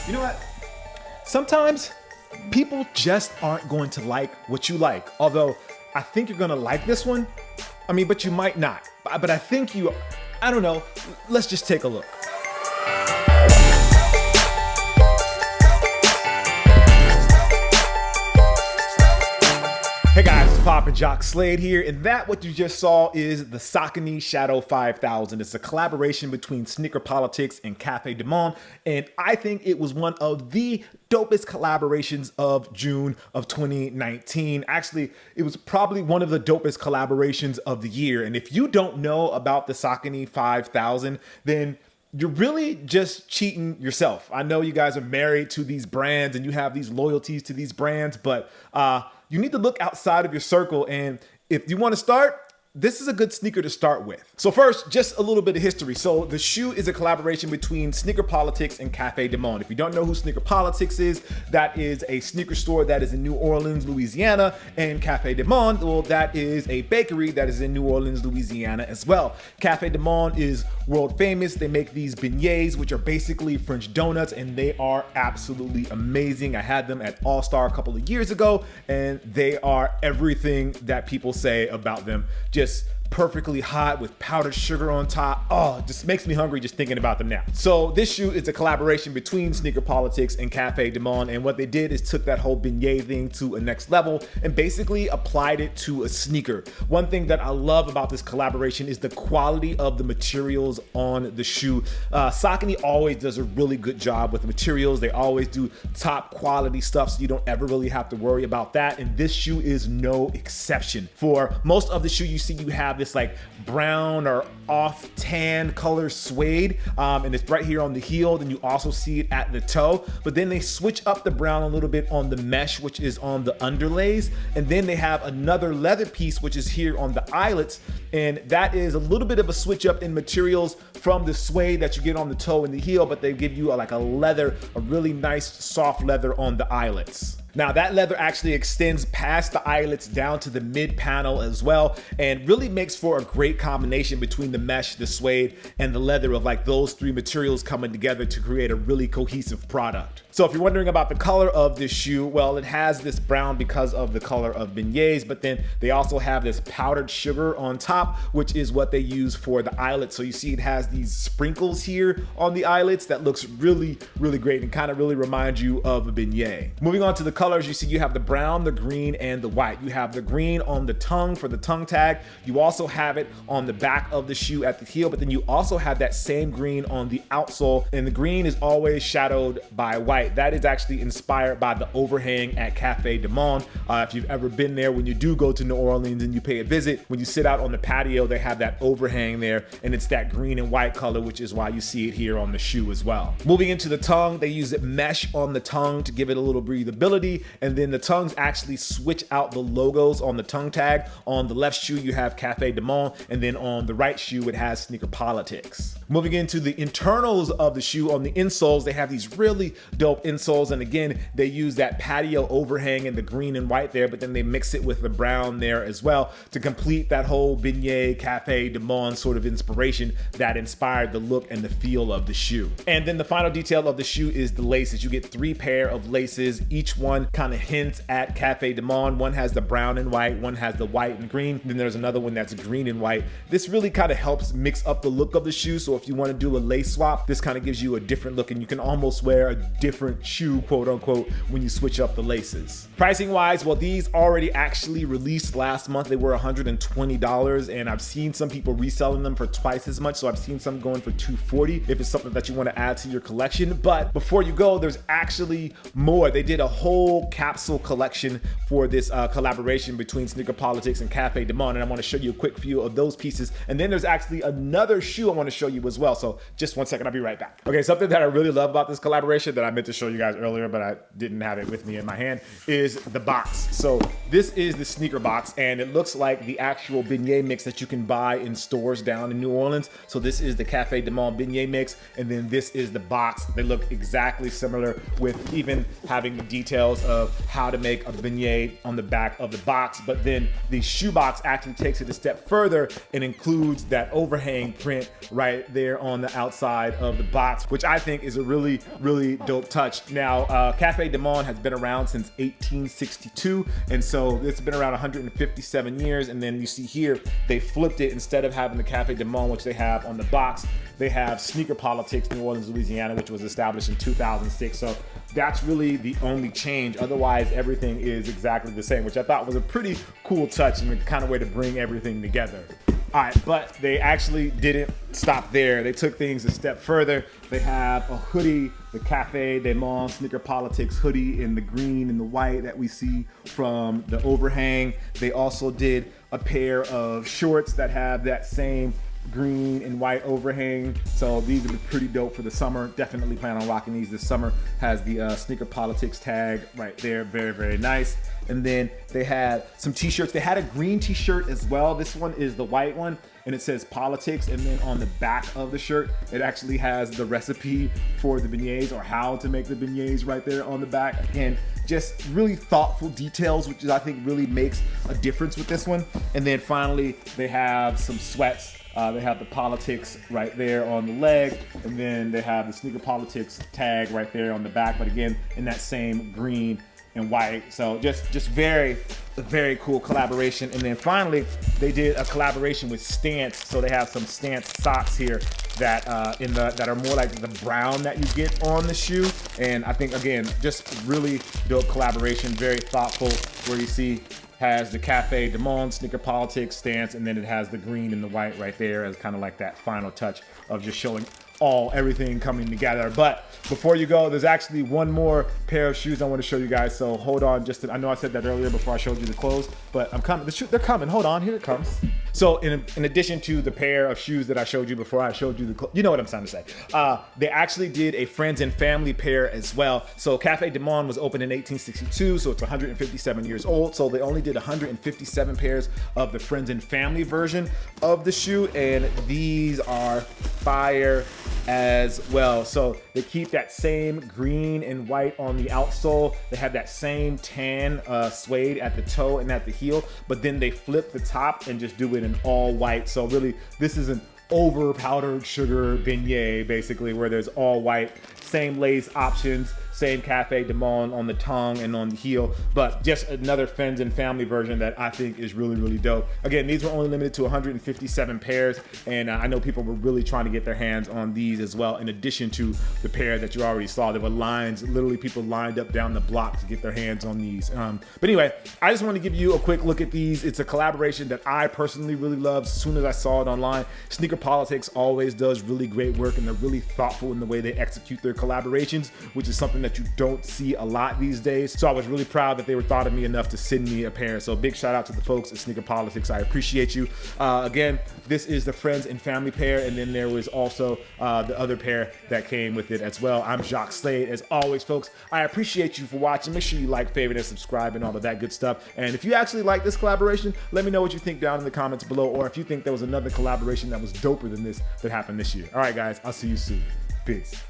You know what? Sometimes people just aren't going to like what you like. Although I think you're gonna like this one. But you might not. But I think I don't know. Let's just take a look. Hey guys, it's poppin' Jacques Slade here, and what you just saw is the Saucony Shadow 5000. It's a collaboration between Sneaker Politics and Cafe Du Monde, and I think it was one of the dopest collaborations of June of 2019. Actually, it was probably one of the dopest collaborations of the year, and if you don't know about the Saucony 5000, then you're really just cheating yourself. I know you guys are married to these brands and you have these loyalties to these brands, but you need to look outside of your circle. And if you want to start, this is a good sneaker to start with. So first, just a little bit of history. So the shoe is a collaboration between Sneaker Politics and Cafe Du Monde. If you don't know who Sneaker Politics is, that is a sneaker store that is in New Orleans, Louisiana, and Cafe Du Monde, well, that is a bakery that is in New Orleans, Louisiana as well. Cafe Du Monde is world famous. They make these beignets, which are basically French donuts, and they are absolutely amazing. I had them at All-Star a couple of years ago, and they are everything that people say about them. Just perfectly hot with powdered sugar on top. Oh, it just makes me hungry just thinking about them now. So this shoe is a collaboration between Sneaker Politics and Cafe Du Monde, and what they did is took that whole beignet thing to a next level and basically applied it to a sneaker. One thing that I love about this collaboration is the quality of the materials on the shoe. Saucony always does a really good job with the materials. They always do top quality stuff, so you don't ever really have to worry about that, and this shoe is no exception. For most of the shoe you see, you have this like brown or off tan color suede, and it's right here on the heel. Then you also see it at the toe, but then they switch up the brown a little bit on the mesh, which is on the underlays, and then they have another leather piece which is here on the eyelets, and that is a little bit of a switch up in materials from the suede that you get on the toe and the heel, but they give you a really nice soft leather on the eyelets. Now that leather actually extends past the eyelets down to the mid panel as well, and really makes for a great combination between the mesh, the suede, and the leather of like those three materials coming together to create a really cohesive product. So if you're wondering about the color of this shoe, well, it has this brown because of the color of beignets, but then they also have this powdered sugar on top, which is what they use for the eyelets. So you see it has these sprinkles here on the eyelets that looks really, really great and kind of really reminds you of a beignet. Moving on to the colors, you see you have the brown, the green, and the white. You have the green on the tongue for the tongue tag. You also have it on the back of the shoe at the heel, but then you also have that same green on the outsole, and the green is always shadowed by white. That is actually inspired by the overhang at Cafe Du Monde. If you've ever been there, when you do go to New Orleans and you pay a visit, when you sit out on the patio, they have that overhang there, and it's that green and white color, which is why you see it here on the shoe as well. Moving into the tongue, they use mesh on the tongue to give it a little breathability, and then the tongues actually switch out the logos on the tongue tag. On the left shoe, you have Cafe Du Monde, and then on the right shoe, it has Sneaker Politics. Moving into the internals of the shoe, on the insoles, they have these really dope insoles, and again, they use that patio overhang in the green and white there, but then they mix it with the brown there as well to complete that whole beignet Cafe Du Monde sort of inspiration that inspired the look and the feel of the shoe. And then the final detail of the shoe is the laces. You get 3 pair of laces. Each one kind of hints at Cafe Du Monde. One has the brown and white, one has the white and green, then there's another one that's green and white. This really kind of helps mix up the look of the shoe, so if you want to do a lace swap, this kind of gives you a different look, and you can almost wear a different shoe, quote unquote, when you switch up the laces. Pricing wise, well, these already actually released last month. They were $120, and I've seen some people reselling them for twice as much, so I've seen some going for $240 if it's something that you want to add to your collection. But before you go, there's actually more. They did a whole capsule collection for this collaboration between Sneaker Politics and Cafe Du Monde, and I want to show you a quick few of those pieces. And then there's actually another shoe I want to show you as well, so just one second, I'll be right back. Okay, something that I really love about this collaboration that I meant to show you guys earlier, but I didn't have it with me in my hand, is the box. So this is the sneaker box, and it looks like the actual beignet mix that you can buy in stores down in New Orleans. So this is the Cafe Du Monde beignet mix, and then this is the box. They look exactly similar, with even having the details of how to make a beignet on the back of the box, but then the shoe box actually takes it a step further and includes that overhang print right there on the outside of the box, which I think is a really, really dope touch. Now, Cafe Du Monde has been around since 1862, and so it's been around 157 years. And then you see here, they flipped it. Instead of having the Cafe Du Monde, which they have on the box, they have Sneaker Politics, New Orleans, Louisiana, which was established in 2006. So that's really the only change. Otherwise, everything is exactly the same, which I thought was a pretty cool touch and the kind of way to bring everything together. All right, but they actually didn't stop there. They took things a step further. They have a hoodie, the Cafe Du Monde Sneaker Politics hoodie in the green and the white that we see from the overhang. They also did a pair of shorts that have that same green and white overhang. So these would be pretty dope for the summer. Definitely plan on rocking these this summer. Has the Sneaker Politics tag right there. Very, very nice. And then they had some t-shirts. They had a green t-shirt as well. This one is the white one, and it says Politics. And then on the back of the shirt, it actually has the recipe for the beignets, or how to make the beignets right there on the back. Again, just really thoughtful details, which I think really makes a difference with this one. And then finally, they have some sweats. They have the Politics right there on the leg, and then they have the Sneaker Politics tag right there on the back, but again, in that same green and white. So just very, very cool collaboration. And then finally, they did a collaboration with Stance. So they have some Stance socks here that that are more like the brown that you get on the shoe. And I think, again, just really dope collaboration, very thoughtful, where you see has the Cafe Du Monde Sneaker Politics Stance, and then it has the green and the white right there as kind of like that final touch of just showing everything coming together. But before you go, there's actually one more pair of shoes I want to show you guys. So hold on, I know I said that earlier before I showed you the clothes, but I'm coming. They're coming. Hold on, here it comes. So in addition to the pair of shoes that I showed you before I showed you the clothes, you know what I'm trying to say. They actually did a friends and family pair as well. So Cafe Du Monde was opened in 1862, so it's 157 years old. So they only did 157 pairs of the friends and family version of the shoe, and these are fire as well. So they keep that same green and white on the outsole. They have that same tan suede at the toe and at the heel, but then they flip the top and just do it in all white. So really, this is an over powdered sugar beignet, basically, where there's all white, same lace options, same Cafe Du Monde on the tongue and on the heel, but just another friends and family version that I think is really, really dope. Again, these were only limited to 157 pairs, and I know people were really trying to get their hands on these as well, in addition to the pair that you already saw. There were lines, literally people lined up down the block to get their hands on these. But anyway, I just want to give you a quick look at these. It's a collaboration that I personally really loved as soon as I saw it online. Sneaker Politics always does really great work, and they're really thoughtful in the way they execute their collaborations, which is something that you don't see a lot these days. So I was really proud that they were thought of me enough to send me a pair. So big shout out to the folks at Sneaker Politics. I appreciate you. Again, this is the friends and family pair, and then there was also the other pair that came with it as well. I'm Jacques Slade. As always, folks, I appreciate you for watching. Make sure you like, favorite, and subscribe and all of that good stuff. And if you actually like this collaboration, let me know what you think down in the comments below, or if you think there was another collaboration that was doper than this that happened this year. All right, guys, I'll see you soon. Peace.